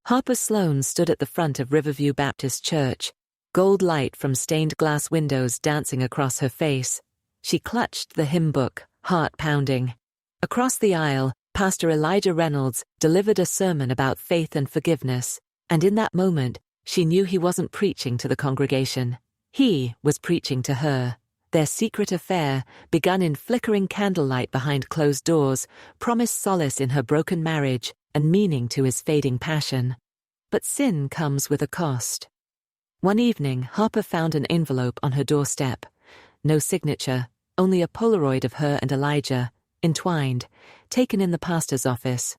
Harper Sloane stood at the front of Riverview Baptist Church, gold light from stained glass windows dancing across her face. She clutched the hymn book, heart pounding. Across the aisle, Pastor Elijah Reynolds delivered a sermon about faith and forgiveness, and in that moment, she knew he wasn't preaching to the congregation. He was preaching to her. Their secret affair, begun in flickering candlelight behind closed doors, promised solace in her broken marriage and meaning to his fading passion. But sin comes with a cost. One evening, Harper found an envelope on her doorstep. No signature, only a Polaroid of her and Elijah, entwined, taken in the pastor's office.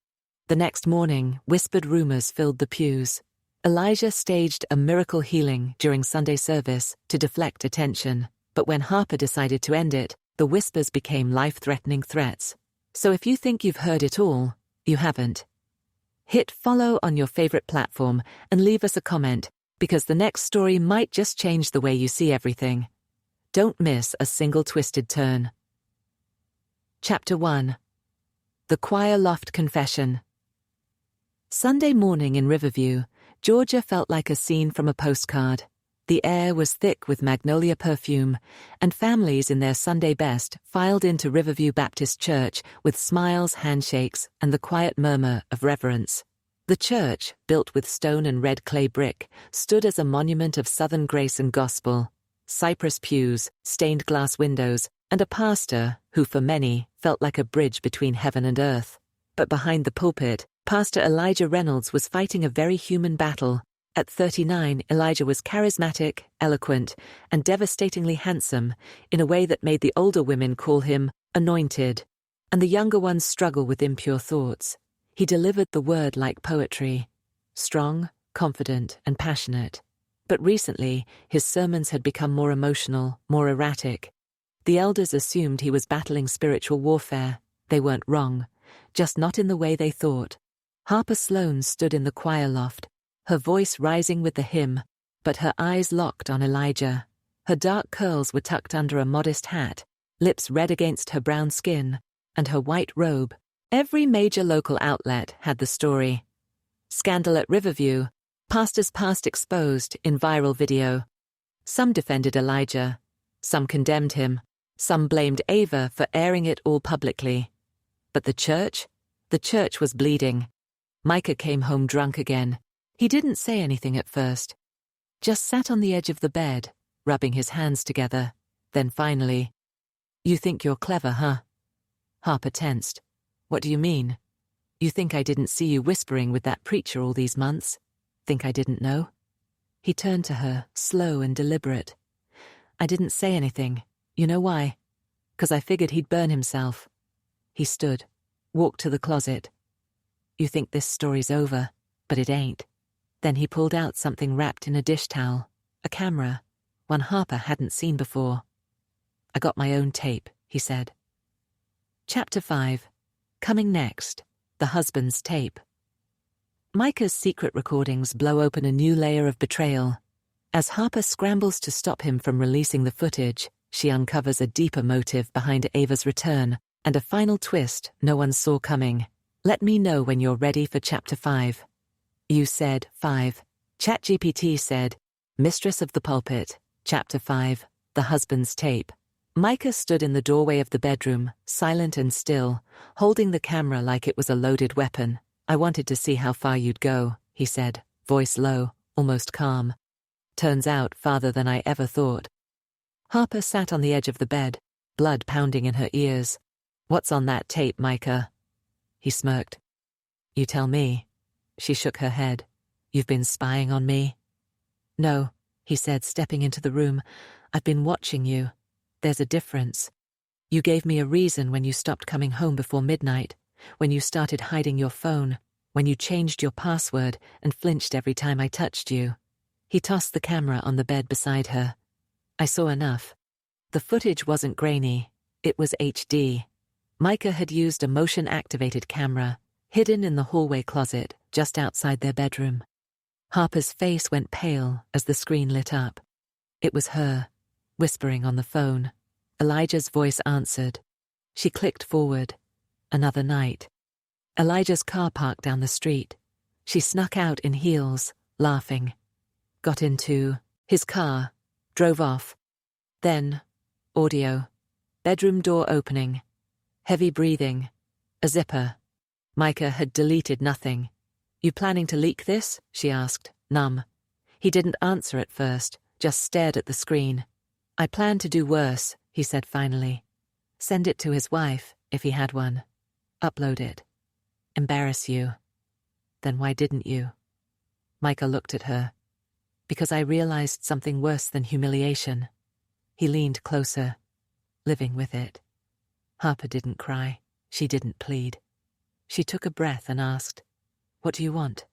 The next morning, whispered rumors filled the pews. Elijah staged a miracle healing during Sunday service to deflect attention, but when Harper decided to end it, the whispers became life-threatening threats. So if you think you've heard it all, you haven't. Hit follow on your favorite platform and leave us a comment, because the next story might just change the way you see everything. Don't miss a single twisted turn. Chapter 1. The Choir Loft Confession. Sunday morning in Riverview, Georgia felt like a scene from a postcard. The air was thick with magnolia perfume, and families in their Sunday best filed into Riverview Baptist Church with smiles, handshakes, and the quiet murmur of reverence. The church, built with stone and red clay brick, stood as a monument of Southern grace and gospel. Cypress pews, stained glass windows, and a pastor who, for many, felt like a bridge between heaven and earth. But behind the pulpit, Pastor Elijah Reynolds was fighting a very human battle. At 39, Elijah was charismatic, eloquent, and devastatingly handsome, in a way that made the older women call him anointed, and the younger ones struggle with impure thoughts. He delivered the word like poetry, strong, confident, and passionate. But recently, his sermons had become more emotional, more erratic. The elders assumed he was battling spiritual warfare. They weren't wrong, just not in the way they thought. Harper Sloane stood in the choir loft, her voice rising with the hymn, but her eyes locked on Elijah. Her dark curls were tucked under a modest hat, lips red against her brown skin, and her white robe. Every major local outlet had the story. Scandal at Riverview, pastor's past exposed in viral video. Some defended Elijah, some condemned him, some blamed Ava for airing it all publicly. But the church was bleeding. Micah came home drunk again. He didn't say anything at first. Just sat on the edge of the bed, rubbing his hands together. Then finally, "You think you're clever, huh?" Harper tensed. "What do you mean? You think I didn't see you whispering with that preacher all these months? Think I didn't know?" He turned to her, slow and deliberate. "I didn't say anything. You know why? 'Cause I figured he'd burn himself." He stood, walked to the closet. "You think this story's over, but it ain't." Then he pulled out something wrapped in a dish towel, a camera, one Harper hadn't seen before. "I got my own tape," he said. Chapter 5. Coming next, the husband's tape. Micah's secret recordings blow open a new layer of betrayal. As Harper scrambles to stop him from releasing the footage, she uncovers a deeper motive behind Ava's return, and a final twist no one saw coming. Let me know when you're ready for Chapter 5. You said 5. ChatGPT said, Mistress of the Pulpit, Chapter 5, The Husband's Tape. Micah stood in the doorway of the bedroom, silent and still, holding the camera like it was a loaded weapon. "I wanted to see how far you'd go," he said, voice low, almost calm. "Turns out farther than I ever thought." Harper sat on the edge of the bed, blood pounding in her ears. "What's on that tape, Micah?" He smirked. "You tell me." She shook her head. "You've been spying on me?" "No," he said, stepping into the room. "I've been watching you. There's a difference. You gave me a reason when you stopped coming home before midnight, when you started hiding your phone, when you changed your password and flinched every time I touched you." He tossed the camera on the bed beside her. "I saw enough." The footage wasn't grainy. It was HD. Micah had used a motion-activated camera, hidden in the hallway closet just outside their bedroom. Harper's face went pale as the screen lit up. It was her, whispering on the phone. Elijah's voice answered. She clicked forward. Another night. Elijah's car parked down the street. She snuck out in heels, laughing. Got into his car, drove off. Then, audio. Bedroom door opening. Heavy breathing. A zipper. Micah had deleted nothing. "You planning to leak this?" she asked, numb. He didn't answer at first, just stared at the screen. "I plan to do worse," he said finally. "Send it to his wife, if he had one. Upload it. Embarrass you." "Then why didn't you?" Micah looked at her. "Because I realized something worse than humiliation." He leaned closer, living with it. Harper didn't cry. She didn't plead. She took a breath and asked, "What do you want?"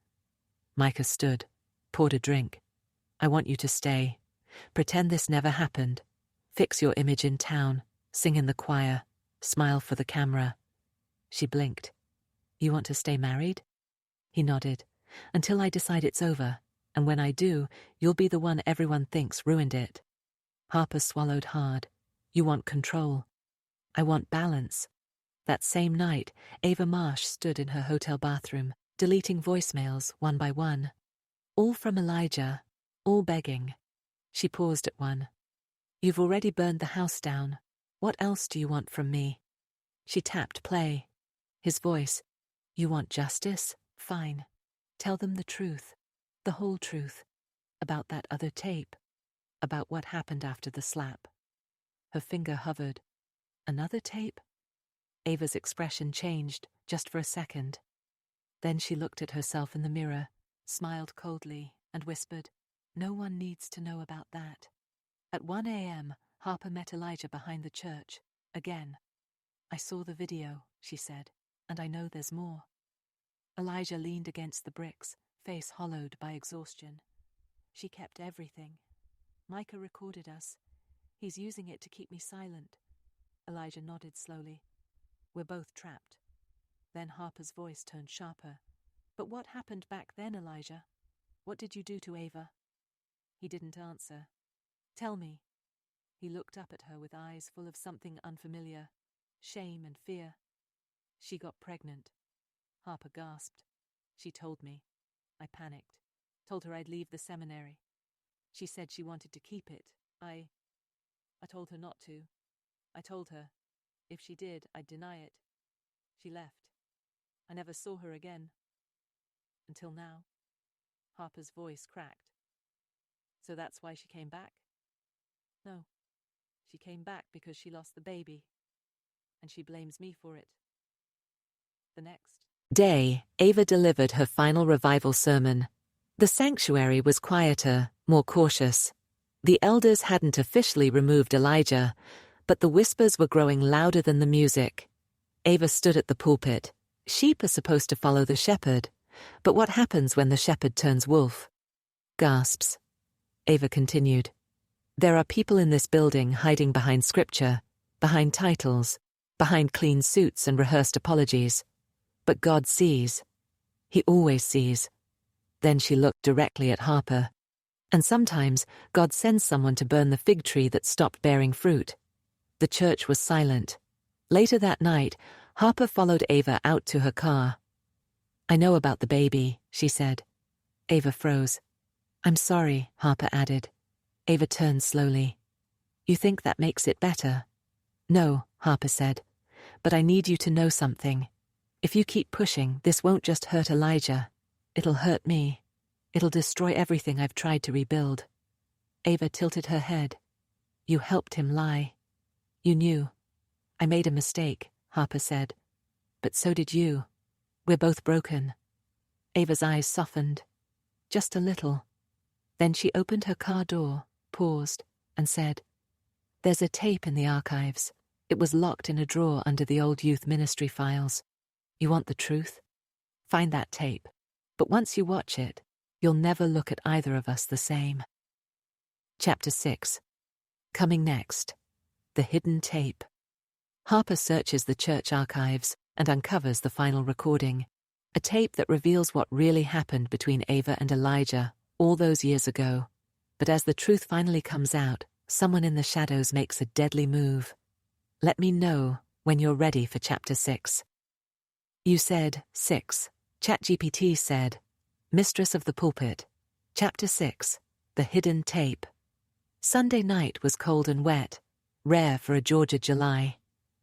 Micah stood, poured a drink. "I want you to stay. Pretend this never happened. Fix your image in town. Sing in the choir. Smile for the camera." She blinked. "You want to stay married?" He nodded. "Until I decide it's over. And when I do, you'll be the one everyone thinks ruined it." Harper swallowed hard. "You want control. I want balance." That same night, Ava Marsh stood in her hotel bathroom, deleting voicemails one by one. All from Elijah, all begging. She paused at one. "You've already burned the house down. What else do you want from me?" She tapped play. His voice. "You want justice? Fine. Tell them the truth. The whole truth. About that other tape. About what happened after the slap." Her finger hovered. "Another tape?" Ava's expression changed, just for a second. Then she looked at herself in the mirror, smiled coldly, and whispered, "No one needs to know about that." At 1 a.m., Harper met Elijah behind the church, again. "I saw the video," she said, "and I know there's more." Elijah leaned against the bricks, face hollowed by exhaustion. "She kept everything. Micah recorded us. He's using it to keep me silent." Elijah nodded slowly. "We're both trapped." Then Harper's voice turned sharper. "But what happened back then, Elijah? What did you do to Ava?" He didn't answer. "Tell me." He looked up at her with eyes full of something unfamiliar, shame and fear. "She got pregnant." Harper gasped. "She told me. I panicked. Told her I'd leave the seminary. She said she wanted to keep it. I told her not to. I told her, if she did, I'd deny it. She left. I never saw her again. Until now." Harper's voice cracked. "So that's why she came back?" "No. She came back because she lost the baby. And she blames me for it." The next day, Ava delivered her final revival sermon. The sanctuary was quieter, more cautious. The elders hadn't officially removed Elijah, but the whispers were growing louder than the music. Ava stood at the pulpit. Sheep are supposed to follow the shepherd, but what happens when the shepherd turns wolf? Gasps. Ava continued. "There are people in this building hiding behind scripture, behind titles, behind clean suits and rehearsed apologies. But God sees. He always sees." Then she looked directly at Harper. "And sometimes God sends someone to burn the fig tree that stopped bearing fruit." The church was silent. Later that night, Harper followed Ava out to her car. "I know about the baby," she said. Ava froze. "I'm sorry," Harper added. Ava turned slowly. "You think that makes it better?" "No," Harper said. "But I need you to know something. If you keep pushing, this won't just hurt Elijah. It'll hurt me. It'll destroy everything I've tried to rebuild." Ava tilted her head. "You helped him lie. You knew." "I made a mistake," Harper said. "But so did you. We're both broken." Ava's eyes softened. Just a little. Then she opened her car door, paused, and said, "There's a tape in the archives. It was locked in a drawer under the old youth ministry files. You want the truth? Find that tape. But once you watch it, you'll never look at either of us the same." Chapter 6. Coming next. The hidden tape. Harper searches the church archives and uncovers the final recording, a tape that reveals what really happened between Ava and Elijah all those years ago. But as the truth finally comes out, someone in the shadows makes a deadly move. Let me know when you're ready for Chapter 6. You said 6. ChatGPT said, Mistress of the Pulpit. Chapter 6. The Hidden Tape. Sunday night was cold and wet, rare for a Georgia July.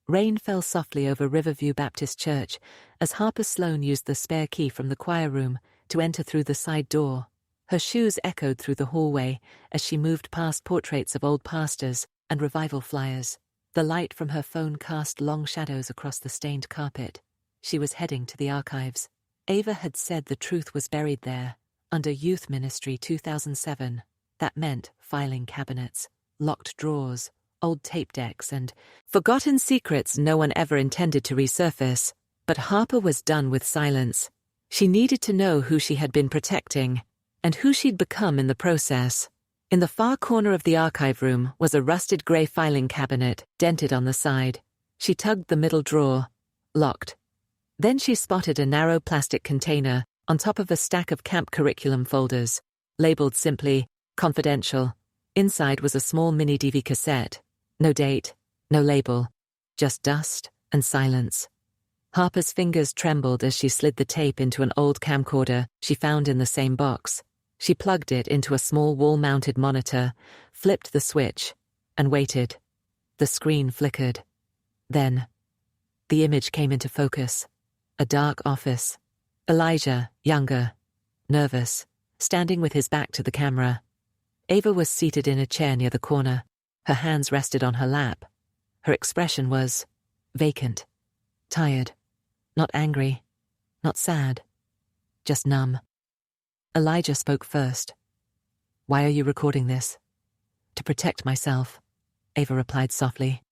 Rain fell softly over Riverview Baptist Church as Harper Sloane used the spare key from the choir room to enter through the side door. Her shoes echoed through the hallway as she moved past portraits of old pastors and revival flyers. The light from her phone cast long shadows across the stained carpet. She was heading to the archives. Ava had said the truth was buried there, under Youth Ministry 2007. That meant filing cabinets, locked drawers, old tape decks, and forgotten secrets no one ever intended to resurface. But Harper was done with silence. She needed to know who she had been protecting, and who she'd become in the process. In the far corner of the archive room was a rusted grey filing cabinet, dented on the side. She tugged the middle drawer. Locked. Then she spotted a narrow plastic container on top of a stack of camp curriculum folders, labeled simply, Confidential. Inside was a small mini-DV cassette. No date, no label, just dust and silence. Harper's fingers trembled as she slid the tape into an old camcorder she found in the same box. She plugged it into a small wall-mounted monitor, flipped the switch, and waited. The screen flickered. Then, the image came into focus. A dark office. Elijah, younger, nervous, standing with his back to the camera. Ava was seated in a chair near the corner. Her hands rested on her lap. Her expression was vacant, tired, not angry, not sad, just numb. Elijah spoke first. "Why are you recording this?" "To protect myself," Ava replied softly.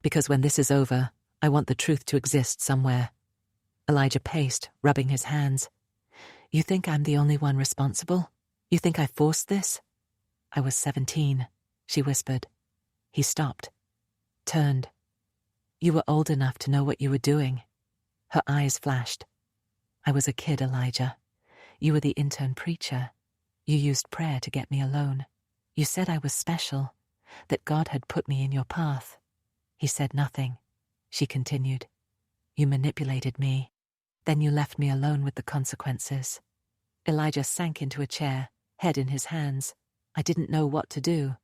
"Because when this is over, I want the truth to exist somewhere." Elijah paced, rubbing his hands. "You think I'm the only one responsible? You think I forced this?" "I was 17, she whispered. He stopped, turned. "You were old enough to know what you were doing." Her eyes flashed. "I was a kid, Elijah. You were the intern preacher. You used prayer to get me alone. You said I was special, that God had put me in your path." He said nothing. She continued. "You manipulated me. Then you left me alone with the consequences." Elijah sank into a chair, head in his hands. "I didn't know what to do."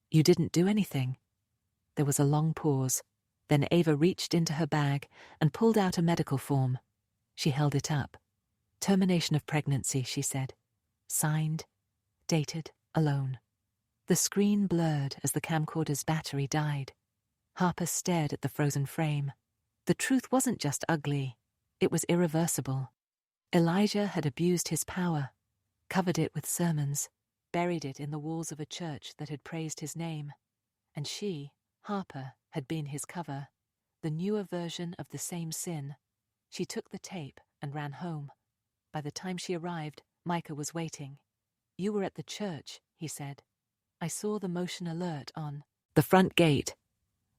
"You didn't do anything." There was a long pause. Then Ava reached into her bag and pulled out a medical form. She held it up. "Termination of pregnancy," she said. "Signed, dated, alone." The screen blurred as the camcorder's battery died. Harper stared at the frozen frame. The truth wasn't just ugly. It was irreversible. Elijah had abused his power, covered it with sermons, buried it in the walls of a church that had praised his name. And she, Harper, had been his cover, the newer version of the same sin. She took the tape and ran home. By the time she arrived, Micah was waiting. "You were at the church," he said. "I saw the motion alert on the front gate."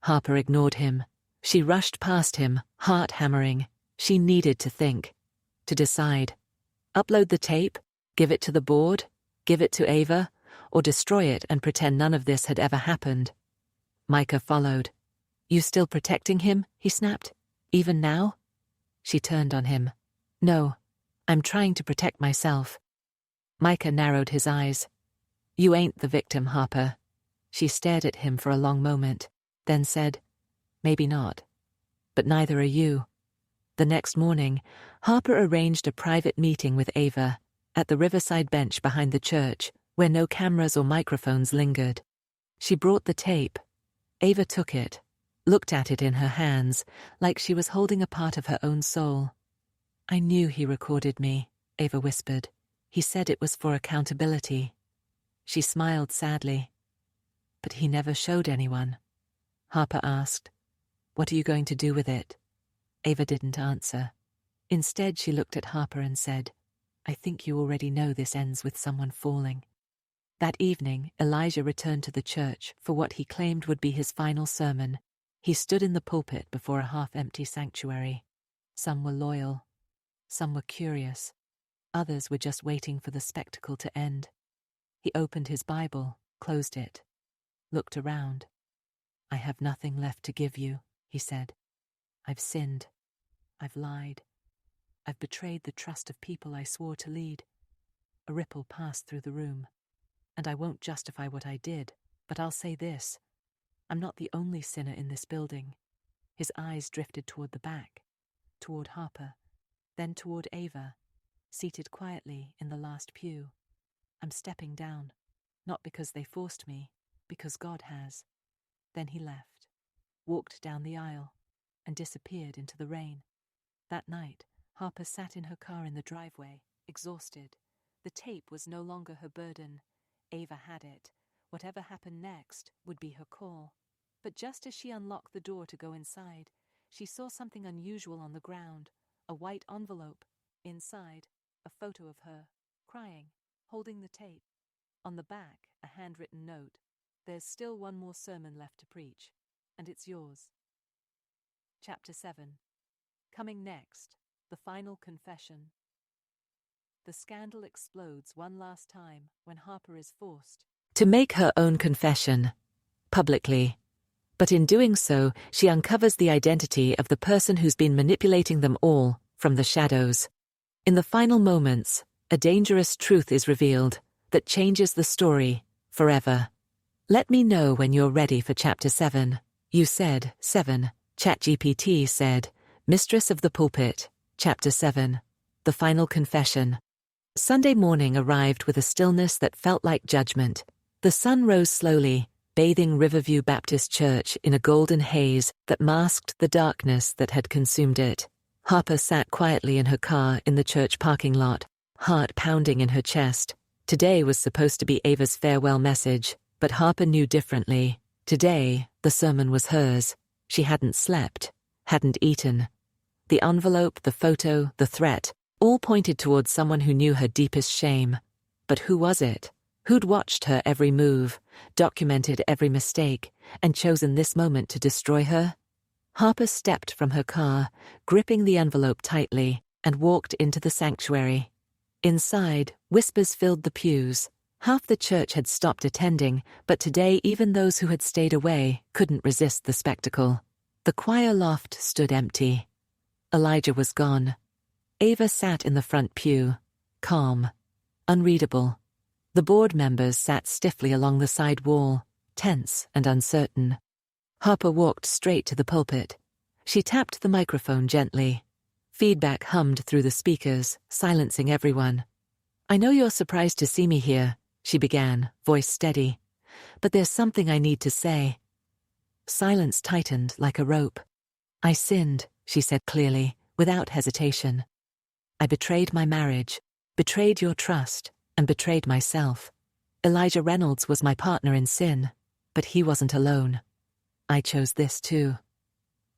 Harper ignored him. She rushed past him, heart hammering. She needed to think, to decide. Upload the tape, give it to the board, give it to Ava, or destroy it and pretend none of this had ever happened. Micah followed. "You still protecting him?" he snapped. "Even now?" She turned on him. "No, I'm trying to protect myself." Micah narrowed his eyes. "You ain't the victim, Harper." She stared at him for a long moment, then said, "Maybe not. But neither are you." The next morning, Harper arranged a private meeting with Ava at the riverside bench behind the church, where no cameras or microphones lingered. She brought the tape. Ava took it, looked at it in her hands, like she was holding a part of her own soul. "I knew he recorded me," Ava whispered. "He said it was for accountability." She smiled sadly. "But he never showed anyone." Harper asked, "What are you going to do with it?" Ava didn't answer. Instead, she looked at Harper and said, "I think you already know this ends with someone falling." That evening, Elijah returned to the church for what he claimed would be his final sermon. He stood in the pulpit before a half-empty sanctuary. Some were loyal. Some were curious. Others were just waiting for the spectacle to end. He opened his Bible, closed it, looked around. "I have nothing left to give you," he said. "I've sinned. I've lied. I've betrayed the trust of people I swore to lead. A ripple passed through the room. And I won't justify what I did, but I'll say this. I'm not the only sinner in this building. His eyes drifted toward the back, toward Harper, then toward Ava, seated quietly in the last pew. I'm stepping down, not because they forced me, because God has. Then he left, walked down the aisle, and disappeared into the rain. That night, Harper sat in her car in the driveway, exhausted. The tape was no longer her burden. Ava had it. Whatever happened next would be her call. But just as she unlocked the door to go inside, she saw something unusual on the ground, a white envelope. Inside, a photo of her, crying, holding the tape. On the back, a handwritten note. There's still one more sermon left to preach, and it's yours. Chapter 7. Coming next, the final confession. The scandal explodes one last time when Harper is forced to make her own confession, publicly. But in doing so, she uncovers the identity of the person who's been manipulating them all from the shadows. In the final moments, a dangerous truth is revealed that changes the story forever. Let me know when you're ready for Chapter 7. You said 7. ChatGPT said, Mistress of the Pulpit, Chapter 7. The Final Confession. Sunday morning arrived with a stillness that felt like judgment. The sun rose slowly, bathing Riverview Baptist Church in a golden haze that masked the darkness that had consumed it. Harper sat quietly in her car in the church parking lot, heart pounding in her chest. Today was supposed to be Ava's farewell message, but Harper knew differently. Today, the sermon was hers. She hadn't slept, hadn't eaten. The envelope, the photo, the threat, all pointed towards someone who knew her deepest shame. But who was it? Who'd watched her every move, documented every mistake, and chosen this moment to destroy her? Harper stepped from her car, gripping the envelope tightly, and walked into the sanctuary. Inside, whispers filled the pews. Half the church had stopped attending, but today even those who had stayed away couldn't resist the spectacle. The choir loft stood empty. Elijah was gone. Ava sat in the front pew, calm, unreadable. The board members sat stiffly along the side wall, tense and uncertain. Harper walked straight to the pulpit. She tapped the microphone gently. Feedback hummed through the speakers, silencing everyone. I know you're surprised to see me here, she began, voice steady. But there's something I need to say. Silence tightened like a rope. I sinned, she said clearly, without hesitation. I betrayed my marriage, betrayed your trust, and betrayed myself. Elijah Reynolds was my partner in sin, but he wasn't alone. I chose this too.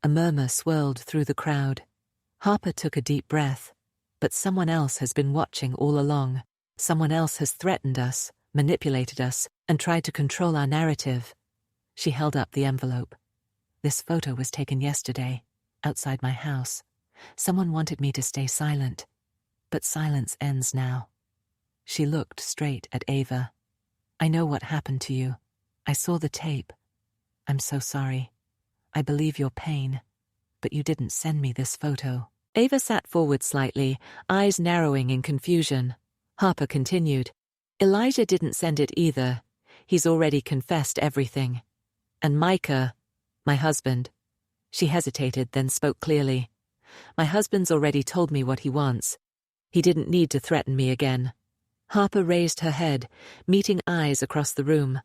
A murmur swirled through the crowd. Harper took a deep breath. But someone else has been watching all along. Someone else has threatened us, manipulated us, and tried to control our narrative. She held up the envelope. This photo was taken yesterday, outside my house. Someone wanted me to stay silent. But silence ends now. She looked straight at Ava. I know what happened to you. I saw the tape. I'm so sorry. I believe your pain. But you didn't send me this photo. Ava sat forward slightly, eyes narrowing in confusion. Harper continued. Elijah didn't send it either. He's already confessed everything. And Micah, my husband. She hesitated, then spoke clearly. My husband's already told me what he wants. He didn't need to threaten me again. Harper raised her head, meeting eyes across the room.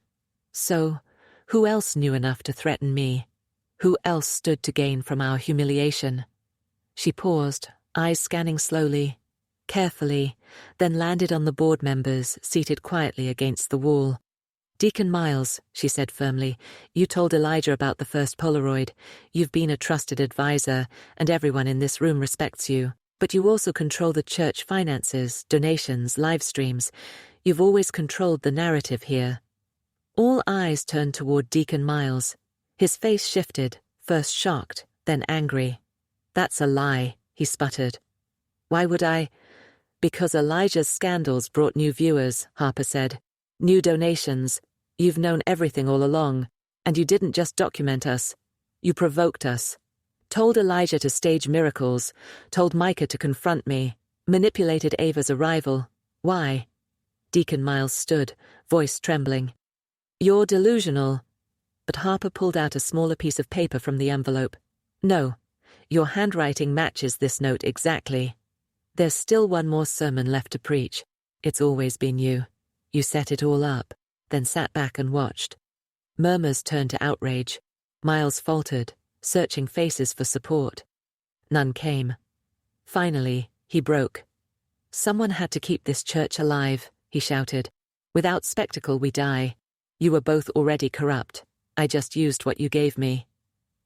So, who else knew enough to threaten me? Who else stood to gain from our humiliation? She paused, eyes scanning slowly, carefully, then landed on the board members seated quietly against the wall. Deacon Miles, she said firmly, you told Elijah about the first Polaroid. You've been a trusted advisor, and everyone in this room respects you. But you also control the church finances, donations, live streams. You've always controlled the narrative here. All eyes turned toward Deacon Miles. His face shifted, first shocked, then angry. That's a lie, he sputtered. Why would I? Because Elijah's scandals brought new viewers, Harper said. New donations. You've known everything all along, and you didn't just document us. You provoked us. Told Elijah to stage miracles, told Micah to confront me, manipulated Ava's arrival. Why? Deacon Miles stood, voice trembling. "You're delusional." But Harper pulled out a smaller piece of paper from the envelope. "No, your handwriting matches this note exactly. There's still one more sermon left to preach. It's always been you. You set it all up, then sat back and watched." Murmurs turned to outrage. Miles faltered, searching faces for support. None came. Finally, he broke. "Someone had to keep this church alive," he shouted. "Without spectacle we die. You were both already corrupt. I just used what you gave me."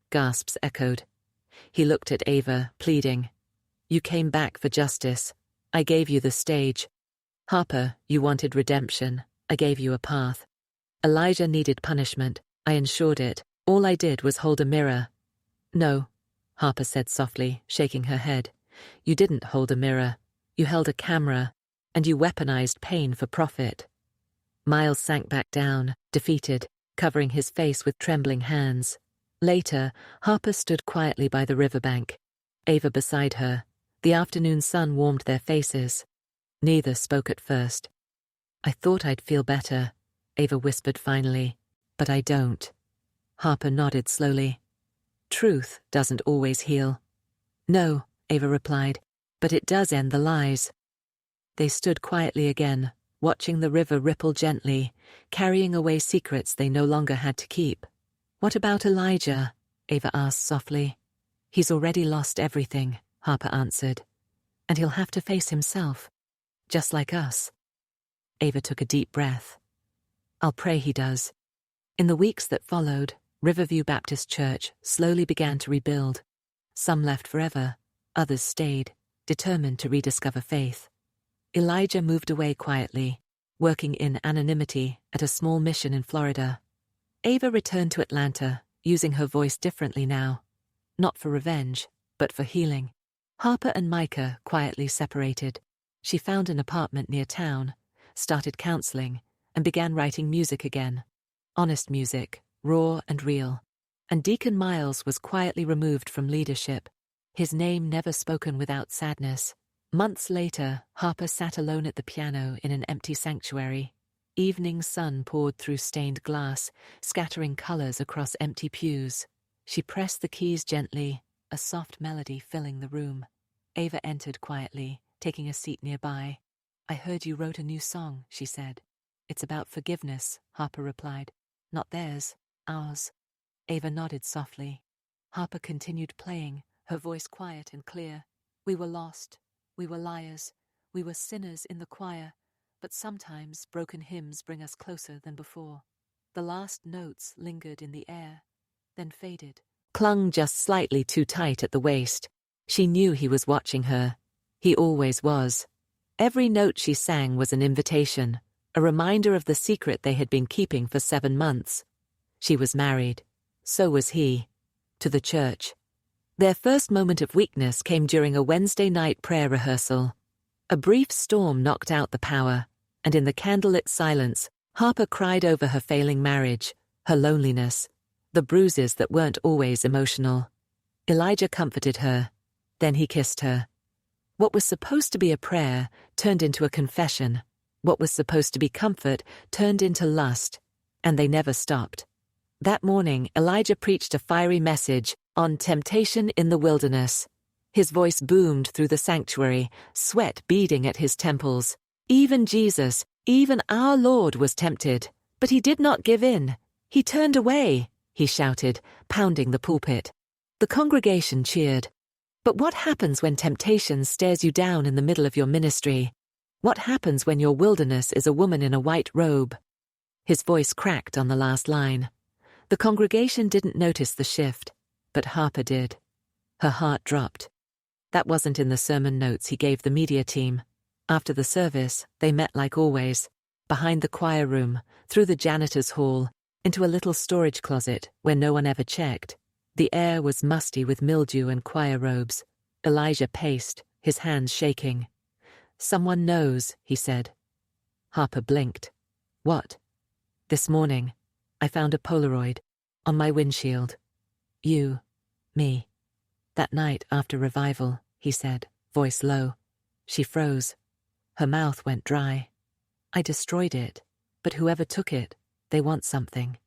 Gasps echoed. He looked at Ava, pleading. "You came back for justice. I gave you the stage. Harper, you wanted redemption. I gave you a path. Elijah needed punishment. I ensured it. All I did was hold a mirror." "No," Harper said softly, shaking her head. "You didn't hold a mirror. You held a camera, and you weaponized pain for profit." Miles sank back down, defeated, covering his face with trembling hands. Later, Harper stood quietly by the riverbank, Ava beside her. The afternoon sun warmed their faces. Neither spoke at first. "I thought I'd feel better," Ava whispered finally, "but I don't." Harper nodded slowly. "Truth doesn't always heal." "No," Ava replied, "but it does end the lies." They stood quietly again, watching the river ripple gently, carrying away secrets they no longer had to keep. "What about Elijah?" Ava asked softly. "He's already lost everything," Harper answered. "And he'll have to face himself, just like us." Ava took a deep breath. "I'll pray he does." In the weeks that followed, Riverview Baptist Church slowly began to rebuild. Some left forever, others stayed, determined to rediscover faith. Elijah moved away quietly, working in anonymity at a small mission in Florida. Ava returned to Atlanta, using her voice differently now. Not for revenge, but for healing. Harper and Micah quietly separated. She found an apartment near town, started counseling, and began writing music again. Honest music, raw and real. And Deacon Miles was quietly removed from leadership, his name never spoken without sadness. Months later, Harper sat alone at the piano in an empty sanctuary. Evening sun poured through stained glass, scattering colors across empty pews. She pressed the keys gently, a soft melody filling the room. Ava entered quietly, taking a seat nearby. "I heard you wrote a new song," she said. "It's about forgiveness," Harper replied. "Not theirs, ours." Ava nodded softly. Harper continued playing, her voice quiet and clear. "We were lost. We were liars. We were sinners in the choir. But sometimes broken hymns bring us closer than before." The last notes lingered in the air, then faded, clung just slightly too tight at the waist. She knew he was watching her. He always was. Every note she sang was an invitation, a reminder of the secret they had been keeping for 7 months. She was married. So was he. To the church. Their first moment of weakness came during a Wednesday night prayer rehearsal. A brief storm knocked out the power, and in the candlelit silence, Harper cried over her failing marriage, her loneliness, the bruises that weren't always emotional. Elijah comforted her. Then he kissed her. What was supposed to be a prayer turned into a confession. What was supposed to be comfort turned into lust, and they never stopped. That morning, Elijah preached a fiery message on temptation in the wilderness. His voice boomed through the sanctuary, sweat beading at his temples. Even Jesus, even our Lord was tempted, but he did not give in. He turned away, he shouted, pounding the pulpit. The congregation cheered. But what happens when temptation stares you down in the middle of your ministry? What happens when your wilderness is a woman in a white robe? His voice cracked on the last line. The congregation didn't notice the shift, but Harper did. Her heart dropped. That wasn't in the sermon notes he gave the media team. After the service, they met like always, behind the choir room, through the janitor's hall, into a little storage closet where no one ever checked. The air was musty with mildew and choir robes. Elijah paced, his hands shaking. "Someone knows," he said. Harper blinked. "What?" "This morning, I found a Polaroid on my windshield. You, me. That night after revival," he said, voice low. She froze. Her mouth went dry. I destroyed it, but whoever took it, they want something.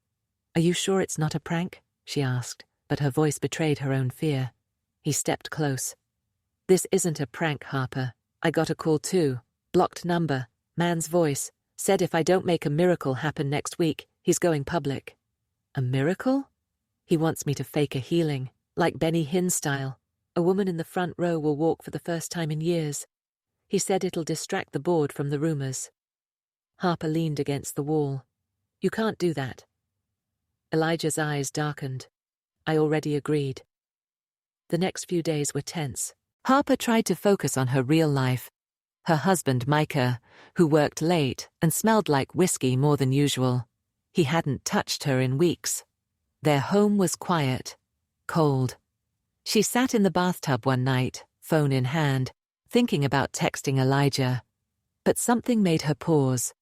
Are you sure it's not a prank? She asked, but her voice betrayed her own fear. He stepped close. This isn't a prank, Harper. I got a call too. Blocked number, man's voice, said if I don't make a miracle happen next week, he's going public. A miracle? He wants me to fake a healing, like Benny Hinn style. A woman in the front row will walk for the first time in years. He said it'll distract the board from the rumors. Harper leaned against the wall. You can't do that. Elijah's eyes darkened. I already agreed. The next few days were tense. Harper tried to focus on her real life. Her husband, Micah, who worked late and smelled like whiskey more than usual. He hadn't touched her in weeks. Their home was quiet, cold. She sat in the bathtub one night, phone in hand, thinking about texting Elijah. But something made her pause.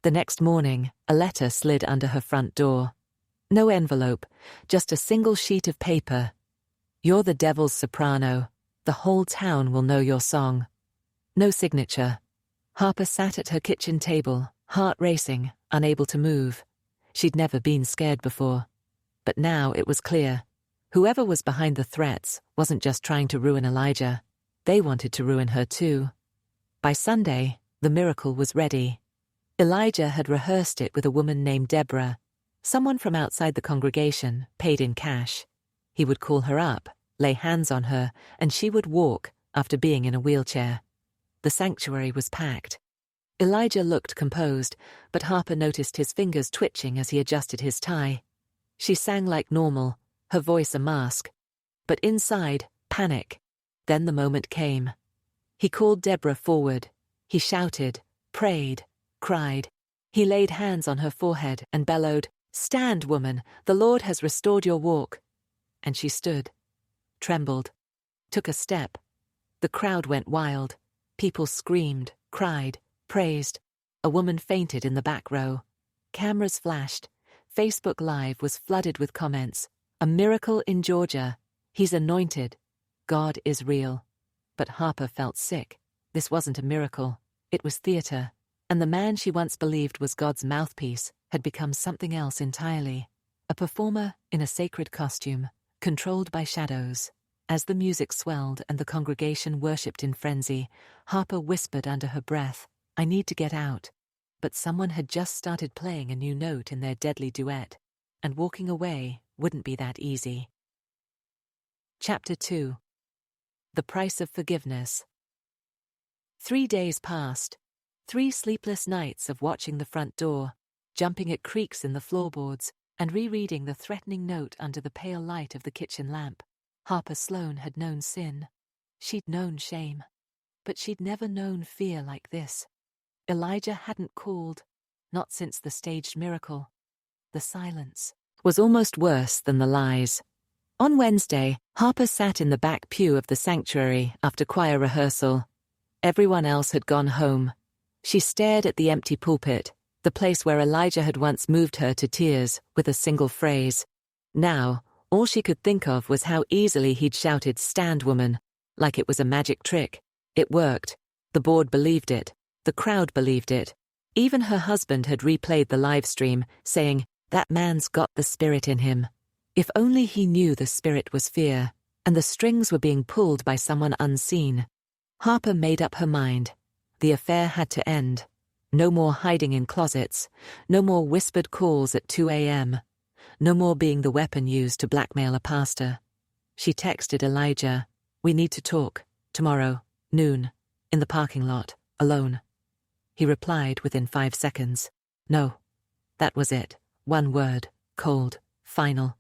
The next morning, a letter slid under her front door. No envelope, just a single sheet of paper. You're the devil's soprano. The whole town will know your song. No signature. Harper sat at her kitchen table, heart racing, unable to move. She'd never been scared before. But now it was clear. Whoever was behind the threats wasn't just trying to ruin Elijah. They wanted to ruin her too. By Sunday, the miracle was ready. Elijah had rehearsed it with a woman named Deborah, someone from outside the congregation, paid in cash. He would call her up, lay hands on her, and she would walk after being in a wheelchair. The sanctuary was packed. Elijah looked composed, but Harper noticed his fingers twitching as he adjusted his tie. She sang like normal, her voice a mask. But inside, panic. Then the moment came. He called Deborah forward. He shouted, prayed, cried. He laid hands on her forehead and bellowed, "Stand, woman, the Lord has restored your walk." And she stood, trembled, took a step. The crowd went wild. People screamed, cried, praised. A woman fainted in the back row. Cameras flashed. Facebook Live was flooded with comments. A miracle in Georgia. He's anointed. God is real. But Harper felt sick. This wasn't a miracle. It was theater. And the man she once believed was God's mouthpiece had become something else entirely. A performer in a sacred costume, controlled by shadows. As the music swelled and the congregation worshipped in frenzy, Harper whispered under her breath, "I need to get out." But someone had just started playing a new note in their deadly duet, and walking away wouldn't be that easy. Chapter 2. The Price of Forgiveness. 3 days passed. 3 sleepless nights of watching the front door, jumping at creaks in the floorboards, and rereading the threatening note under the pale light of the kitchen lamp. Harper Sloane had known sin. She'd known shame. But she'd never known fear like this. Elijah hadn't called, not since the staged miracle. The silence was almost worse than the lies. On Wednesday, Harper sat in the back pew of the sanctuary after choir rehearsal. Everyone else had gone home. She stared at the empty pulpit, the place where Elijah had once moved her to tears with a single phrase. Now, all she could think of was how easily he'd shouted, "Stand, woman," like it was a magic trick. It worked. The board believed it. The crowd believed it. Even her husband had replayed the live stream, saying, "That man's got the spirit in him." If only he knew the spirit was fear, and the strings were being pulled by someone unseen. Harper made up her mind. The affair had to end. No more hiding in closets. No more whispered calls at 2 a.m. No more being the weapon used to blackmail a pastor. She texted Elijah, "We need to talk. Tomorrow, noon. In the parking lot, alone." He replied within 5 seconds. No. That was it. One word. Cold. Final.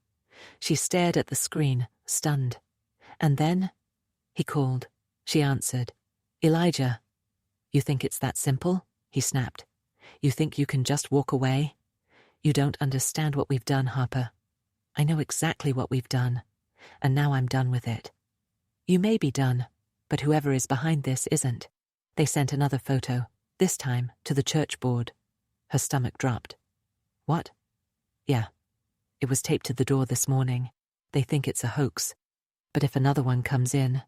She stared at the screen, stunned. And then, he called. She answered. "Elijah." "You think it's that simple?" he snapped. "You think you can just walk away? You don't understand what we've done, Harper. I know exactly what we've done, and now I'm done with it. You may be done, but whoever is behind this isn't." They sent another photo, this time to the church board. Her stomach dropped. "What?" "Yeah. It was taped to the door this morning. They think it's a hoax. But if another one comes in,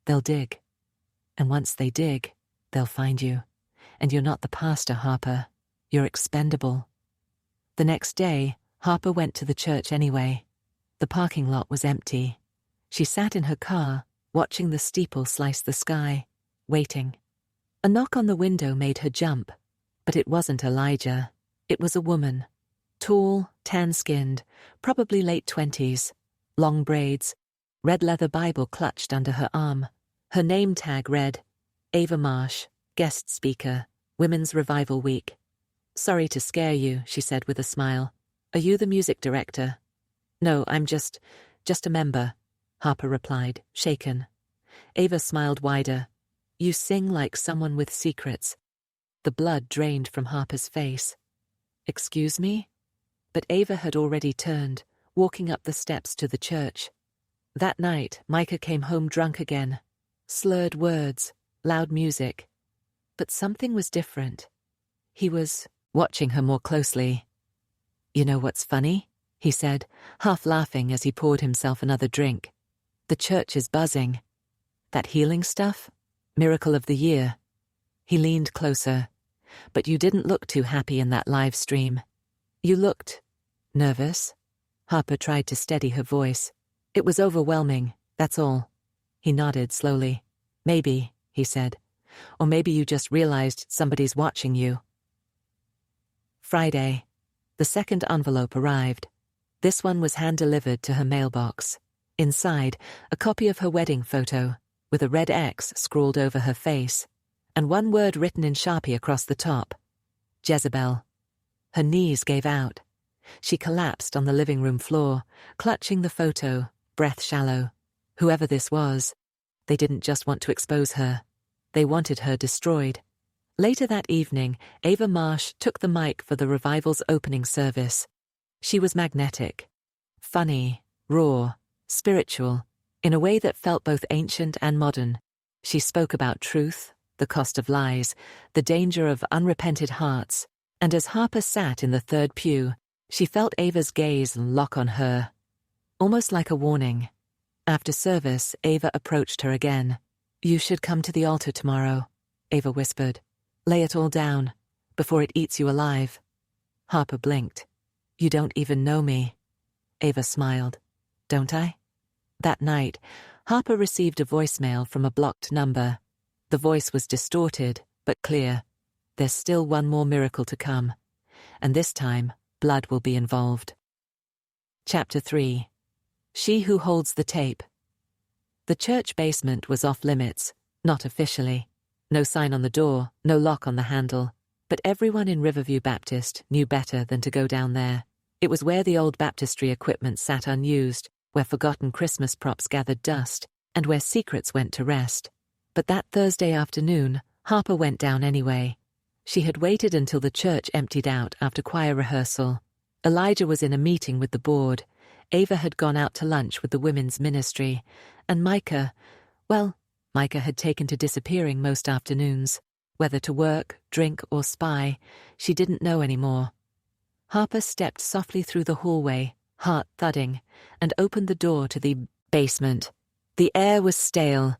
they'll dig. And once they dig, they'll find you. And you're not the pastor, Harper. You're expendable. The next day, Harper went to the church anyway. The parking lot was empty. She sat in her car, watching the steeple slice the sky, waiting. A knock on the window made her jump, but it wasn't Elijah. It was a woman. Tall, tan-skinned, probably late 20s, long braids, red leather Bible clutched under her arm. Her name tag read, Ava Marsh, guest speaker, Women's Revival Week. "Sorry to scare you," she said with a smile. "Are you the music director?" "No, I'm just a member," Harper replied, shaken. Ava smiled wider. "You sing like someone with secrets." The blood drained from Harper's face. "Excuse me?" But Ava had already turned, walking up the steps to the church. That night, Micah came home drunk again. Slurred words, loud music. But something was different. He was watching her more closely. "You know what's funny?" he said, half laughing as he poured himself another drink. "The church is buzzing. That healing stuff? Miracle of the year." He leaned closer. "But you didn't look too happy in that live stream. You looked nervous." Harper tried to steady her voice. "It was overwhelming, that's all." He nodded slowly. "Maybe," he said. "Or maybe you just realized somebody's watching you." Friday. The second envelope arrived. This one was hand-delivered to her mailbox. Inside, a copy of her wedding photo, with a red X scrawled over her face, and one word written in Sharpie across the top. Jezebel. Her knees gave out. She collapsed on the living room floor, clutching the photo, breath shallow. Whoever this was, they didn't just want to expose her. They wanted her destroyed. Later that evening, Ava Marsh took the mic for the revival's opening service. She was magnetic. Funny, raw, spiritual, in a way that felt both ancient and modern. She spoke about truth, the cost of lies, the danger of unrepented hearts, and as Harper sat in the third pew, she felt Ava's gaze lock on her, almost like a warning. After service, Ava approached her again. "You should come to the altar tomorrow," Ava whispered. "Lay it all down, before it eats you alive." Harper blinked. "You don't even know me." Ava smiled. "Don't I?" That night, Harper received a voicemail from a blocked number. The voice was distorted, but clear. There's still one more miracle to come. And this time, blood will be involved. Chapter 3. She Who Holds the Tape. The church basement was off limits, not officially. No sign on the door, no lock on the handle. But everyone in Riverview Baptist knew better than to go down there. It was where the old baptistry equipment sat unused, where forgotten Christmas props gathered dust, and where secrets went to rest. But that Thursday afternoon, Harper went down anyway. She had waited until the church emptied out after choir rehearsal. Elijah was in a meeting with the board. Ava had gone out to lunch with the women's ministry. And Micah had taken to disappearing most afternoons. Whether to work, drink, or spy, she didn't know anymore. Harper stepped softly through the hallway, heart thudding, and opened the door to the basement. The air was stale,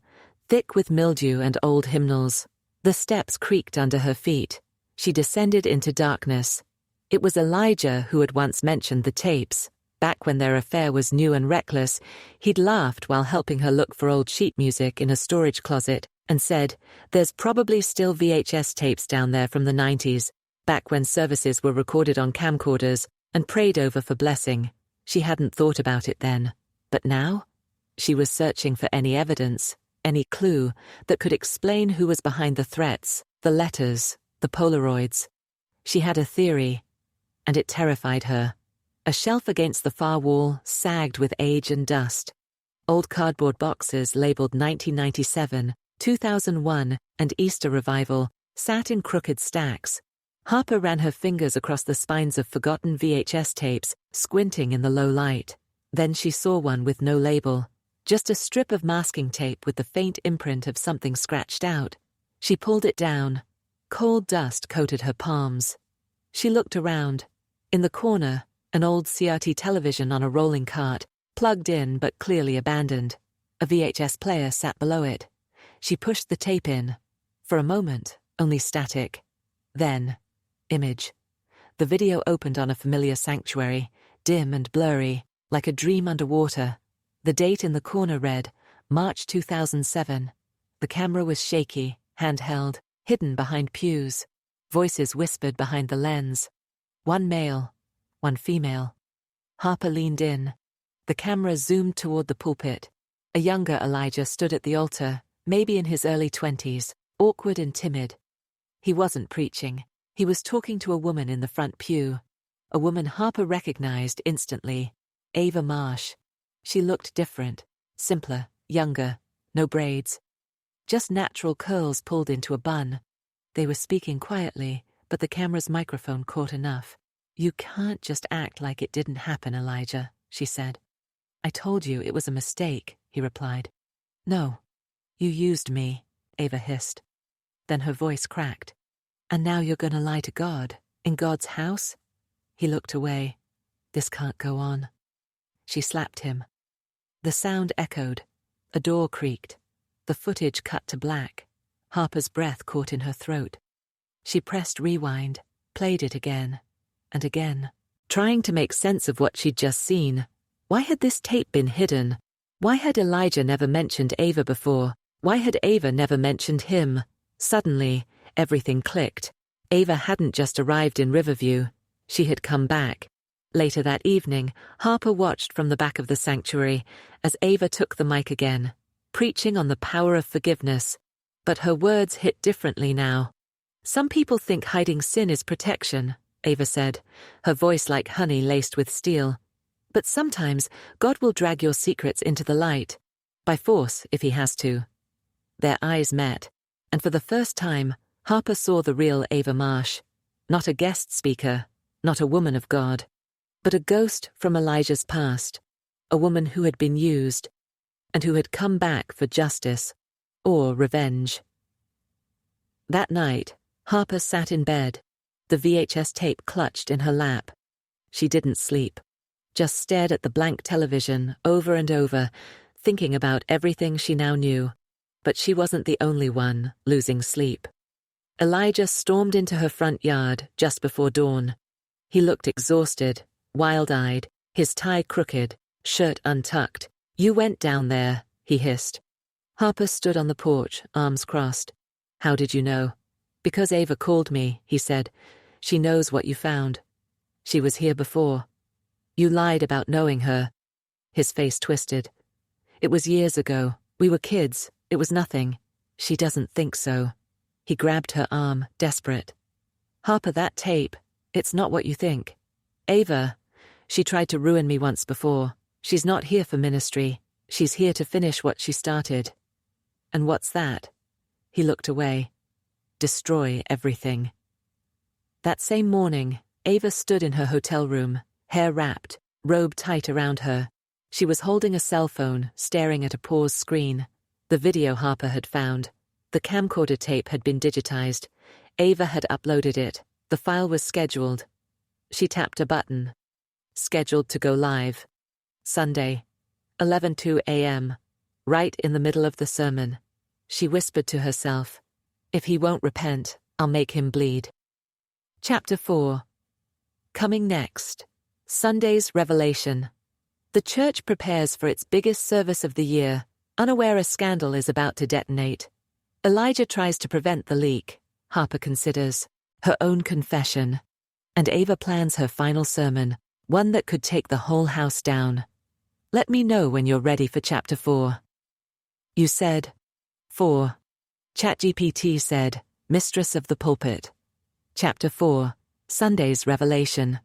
thick with mildew and old hymnals. The steps creaked under her feet. She descended into darkness. It was Elijah who had once mentioned the tapes. Back when their affair was new and reckless, he'd laughed while helping her look for old sheet music in a storage closet and said, "There's probably still VHS tapes down there from the 90s, back when services were recorded on camcorders and prayed over for blessing." She hadn't thought about it then. But now? She was searching for any evidence, any clue that could explain who was behind the threats, the letters, the Polaroids. She had a theory, and it terrified her. A shelf against the far wall sagged with age and dust. Old cardboard boxes labeled 1997, 2001, and Easter Revival sat in crooked stacks. Harper ran her fingers across the spines of forgotten VHS tapes, squinting in the low light. Then she saw one with no label, just a strip of masking tape with the faint imprint of something scratched out. She pulled it down. Cold dust coated her palms. She looked around. In the corner, an old CRT television on a rolling cart, plugged in but clearly abandoned. A VHS player sat below it. She pushed the tape in. For a moment, only static. Then, image. The video opened on a familiar sanctuary, dim and blurry, like a dream underwater. The date in the corner read, March 2007. The camera was shaky, handheld, hidden behind pews. Voices whispered behind the lens. One male, one female. Harper leaned in. The camera zoomed toward the pulpit. A younger Elijah stood at the altar, maybe in his early 20s, awkward and timid. He wasn't preaching. He was talking to a woman in the front pew. A woman Harper recognized instantly. Ava Marsh. She looked different, simpler, younger, no braids. Just natural curls pulled into a bun. They were speaking quietly, but the camera's microphone caught enough. "You can't just act like it didn't happen, Elijah," she said. "I told you it was a mistake," he replied. "No. You used me," Ava hissed. Then her voice cracked. "And now you're gonna lie to God, in God's house?" He looked away. "This can't go on." She slapped him. The sound echoed. A door creaked. The footage cut to black. Harper's breath caught in her throat. She pressed rewind, played it again, and again, trying to make sense of what she'd just seen. Why had this tape been hidden? Why had Elijah never mentioned Ava before? Why had Ava never mentioned him? Suddenly, everything clicked. Ava hadn't just arrived in Riverview. She had come back. Later that evening, Harper watched from the back of the sanctuary as Ava took the mic again, preaching on the power of forgiveness. But her words hit differently now. "Some people think hiding sin is protection," Ava said, her voice like honey laced with steel. "But sometimes God will drag your secrets into the light, by force if he has to." Their eyes met, and for the first time, Harper saw the real Ava Marsh. Not a guest speaker, not a woman of God, but a ghost from Elijah's past, a woman who had been used, and who had come back for justice or revenge. That night, Harper sat in bed, the VHS tape clutched in her lap. She didn't sleep, just stared at the blank television over and over, thinking about everything she now knew. But she wasn't the only one losing sleep. Elijah stormed into her front yard just before dawn. He looked exhausted, wild-eyed, his tie crooked, shirt untucked. "You went down there," he hissed. Harper stood on the porch, arms crossed. "How did you know?" "Because Ava called me," he said. "She knows what you found. She was here before." "You lied about knowing her." His face twisted. "It was years ago. We were kids. It was nothing." "She doesn't think so." He grabbed her arm, desperate. "Harper, that tape, it's not what you think. Ava, she tried to ruin me once before. She's not here for ministry. She's here to finish what she started." "And what's that?" He looked away. "Destroy everything." That same morning, Ava stood in her hotel room, hair wrapped, robe tight around her. She was holding a cell phone, staring at a paused screen. The video Harper had found. The camcorder tape had been digitized. Ava had uploaded it. The file was scheduled. She tapped a button. Scheduled to go live. Sunday, 11:02 a.m., right in the middle of the sermon. She whispered to herself, "If he won't repent, I'll make him bleed." Chapter 4. Coming next. Sunday's revelation. The church prepares for its biggest service of the year, unaware a scandal is about to detonate. Elijah tries to prevent the leak. Harper considers her own confession. And Ava plans her final sermon, one that could take the whole house down. Let me know when you're ready for Chapter 4. You said 4. ChatGPT said, Mistress of the Pulpit. Chapter 4. Sunday's revelation.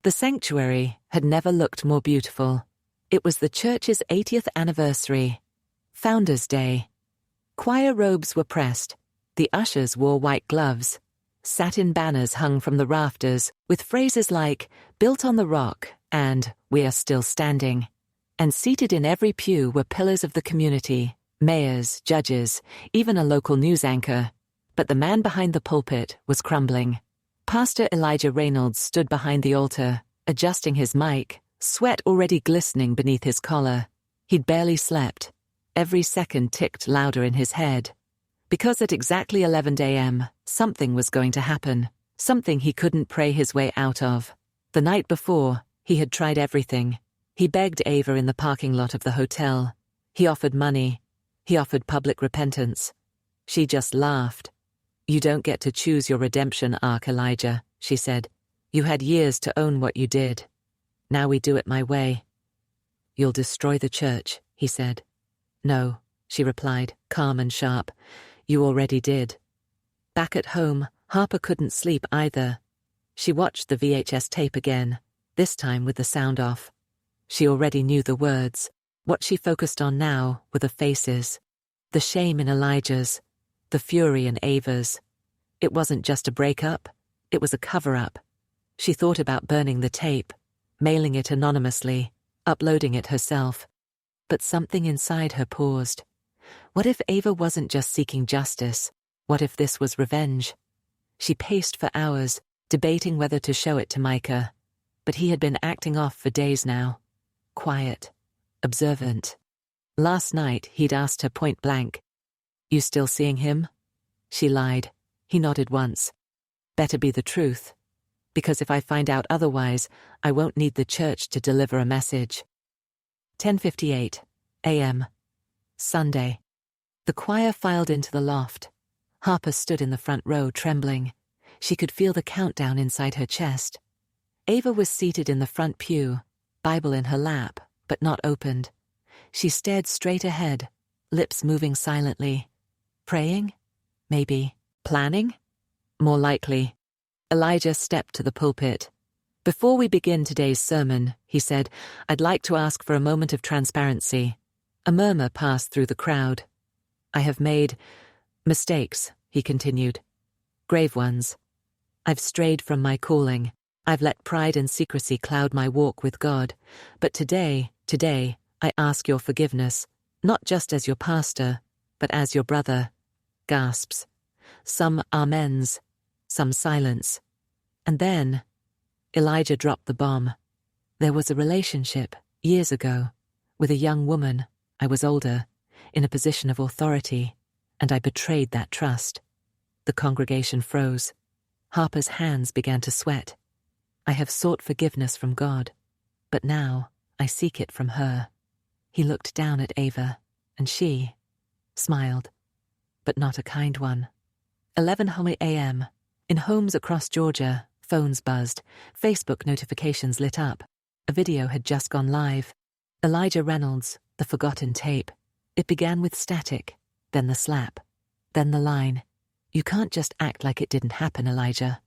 The sanctuary had never looked more beautiful. It was the church's 80th anniversary. Founders' Day. Choir robes were pressed. The ushers wore white gloves. Satin banners hung from the rafters with phrases like, "Built on the rock," and "We are still standing." And seated in every pew were pillars of the community, mayors, judges, even a local news anchor. But the man behind the pulpit was crumbling. Pastor Elijah Reynolds stood behind the altar, adjusting his mic, sweat already glistening beneath his collar. He'd barely slept. Every second ticked louder in his head. Because at exactly 11 a.m., something was going to happen, something he couldn't pray his way out of. The night before, he had tried everything. He begged Ava in the parking lot of the hotel. He offered money. He offered public repentance. She just laughed. "You don't get to choose your redemption arc, Elijah," she said. "You had years to own what you did. Now we do it my way." "You'll destroy the church," he said. "No," she replied, calm and sharp. "You already did." Back at home, Harper couldn't sleep either. She watched the VHS tape again, this time with the sound off. She already knew the words. What she focused on now were the faces. The shame in Elijah's, the fury in Ava's. It wasn't just a breakup, it was a cover-up. She thought about burning the tape, mailing it anonymously, uploading it herself. But something inside her paused. What if Ava wasn't just seeking justice? What if this was revenge? She paced for hours, debating whether to show it to Micah. But he had been acting off for days now. Quiet. Observant. Last night, he'd asked her point blank, "You still seeing him?" She lied. He nodded once. "Better be the truth. Because if I find out otherwise, I won't need the church to deliver a message." 10:58 a.m. Sunday. The choir filed into the loft. Harper stood in the front row, trembling. She could feel the countdown inside her chest. Ava was seated in the front pew, Bible in her lap, but not opened. She stared straight ahead, lips moving silently. Praying? Maybe. Planning? More likely. Elijah stepped to the pulpit. "Before we begin today's sermon," he said, "I'd like to ask for a moment of transparency." A murmur passed through the crowd. "I have made mistakes," he continued. "Grave ones. I've strayed from my calling. I've let pride and secrecy cloud my walk with God. But today, I ask your forgiveness, not just as your pastor, but as your brother." Gasps. Some amens, some silence. And then, Elijah dropped the bomb. "There was a relationship, years ago, with a young woman. I was older, in a position of authority, and I betrayed that trust." The congregation froze. Harper's hands began to sweat. "I have sought forgiveness from God, but now I seek it from her." He looked down at Ava, and she smiled, but not a kind one. 11 a.m. In homes across Georgia, phones buzzed, Facebook notifications lit up. A video had just gone live. Elijah Reynolds, the forgotten tape. It began with static, then the slap, then the line, "You can't just act like it didn't happen, Elijah."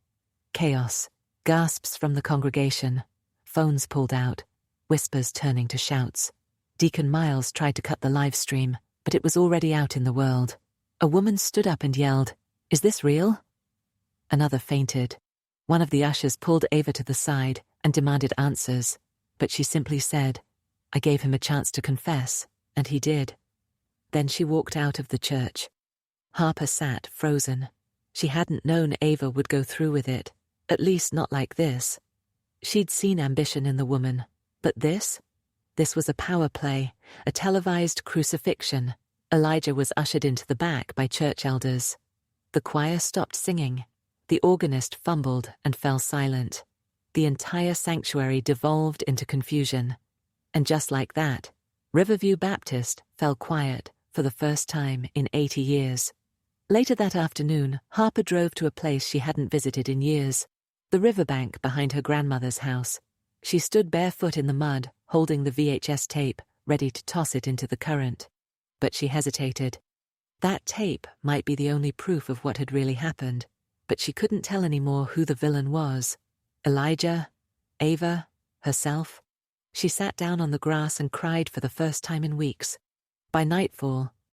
Chaos, gasps from the congregation, phones pulled out, whispers turning to shouts. Deacon Miles tried to cut the live stream, but it was already out in the world. A woman stood up and yelled, "Is this real?" Another fainted. One of the ushers pulled Ava to the side and demanded answers, but she simply said, "I gave him a chance to confess, and he did." Then she walked out of the church. Harper sat, frozen. She hadn't known Ava would go through with it, at least not like this. She'd seen ambition in the woman, but this? This was a power play, a televised crucifixion. Elijah was ushered into the back by church elders. The choir stopped singing. The organist fumbled and fell silent. The entire sanctuary devolved into confusion. And just like that, Riverview Baptist fell quiet for the first time in 80 years. Later that afternoon, Harper drove to a place she hadn't visited in years, the riverbank behind her grandmother's house. She stood barefoot in the mud, holding the VHS tape, ready to toss it into the current. But she hesitated. That tape might be the only proof of what had really happened, but she couldn't tell anymore who the villain was. Elijah? Ava? Herself? She sat down on the grass and cried for the first time in weeks. By nightfall,